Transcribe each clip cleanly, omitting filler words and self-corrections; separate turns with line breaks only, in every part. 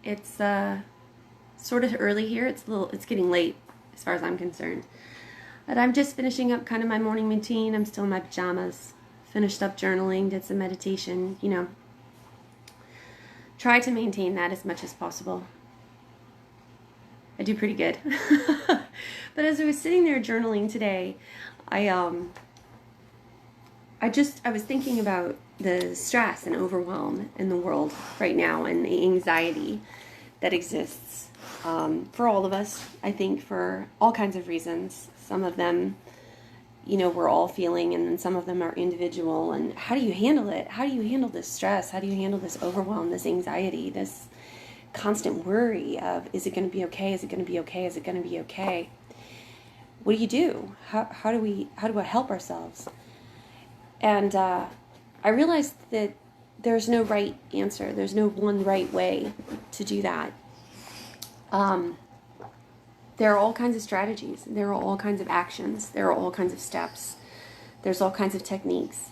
It's sort of early here. It's getting late as far as I'm concerned. But I'm just finishing up kind of my morning routine. I'm still in my pajamas. Finished up journaling, did some meditation, Try to maintain that as much as possible. I do pretty good. But as I was sitting there journaling today, I was thinking about the stress and overwhelm in the world right now and the anxiety that exists for all of us, I think, for all kinds of reasons. Some of them, we're all feeling, and then some of them are individual. And how do you handle it? How do you handle this stress? How do you handle this overwhelm, this anxiety, this constant worry of, is it going to be okay? Is it going to be okay? Is it going to be okay? What do you do? How do we help ourselves? And I realized that there's no right answer. There's no one right way to do that. There are all kinds of strategies. There are all kinds of actions. There are all kinds of steps. There's all kinds of techniques.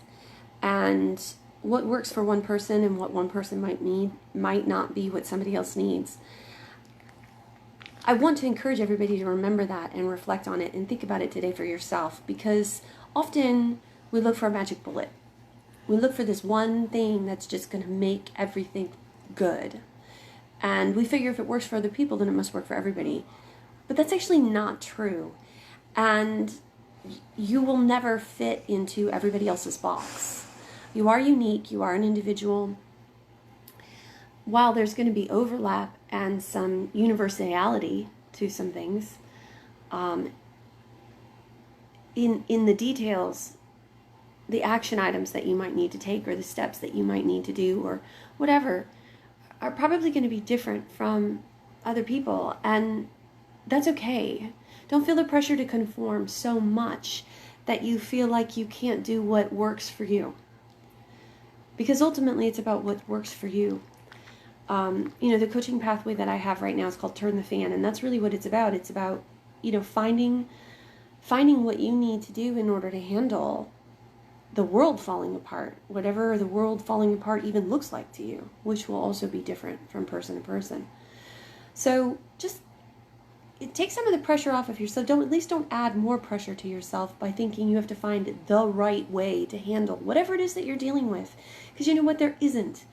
And what works for one person and what one person might need might not be what somebody else needs. I want to encourage everybody to remember that and reflect on it and think about it today for yourself, because often we look for a magic bullet. We look for this one thing that's just going to make everything good. And we figure if it works for other people, then it must work for everybody. But that's actually not true. And you will never fit into everybody else's box. You are unique. You are an individual. While there's going to be overlap and some universality to some things, in the details, the action items that you might need to take or the steps that you might need to do or whatever are probably going to be different from other people. And that's okay. Don't feel the pressure to conform so much that you feel like you can't do what works for you. Because ultimately it's about what works for you. The coaching pathway that I have right now is called Turn the Fan, and that's really what it's about. It's about, finding what you need to do in order to handle the world falling apart, whatever the world falling apart even looks like to you, which will also be different from person to person. So just take some of the pressure off of yourself. Don't add more pressure to yourself by thinking you have to find the right way to handle whatever it is that you're dealing with. Because you know what? There isn't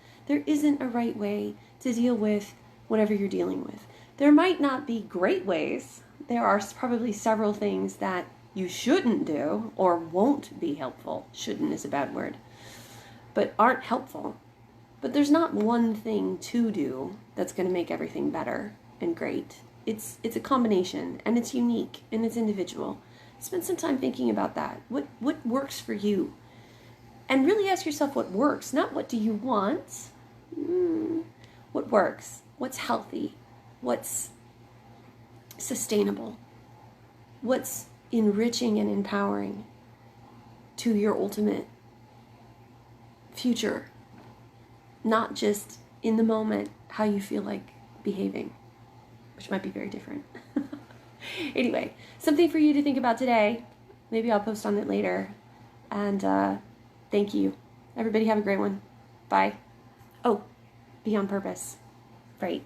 a right way to deal with whatever you're dealing with. There might not be great ways. There are probably several things that you shouldn't do or won't be helpful. Shouldn't is a bad word. But aren't helpful. But there's not one thing to do that's going to make everything better and great. It's a combination, and it's unique, and it's individual. Spend some time thinking about that. What works for you? And really ask yourself what works, not what do you want. What works? What's healthy? What's sustainable? What's enriching and empowering to your ultimate future? Not just in the moment how you feel like behaving, which might be very different. Anyway, something for you to think about today. Maybe I'll post on it later. And thank you. Everybody have a great one. Bye. Oh, be on purpose. Right.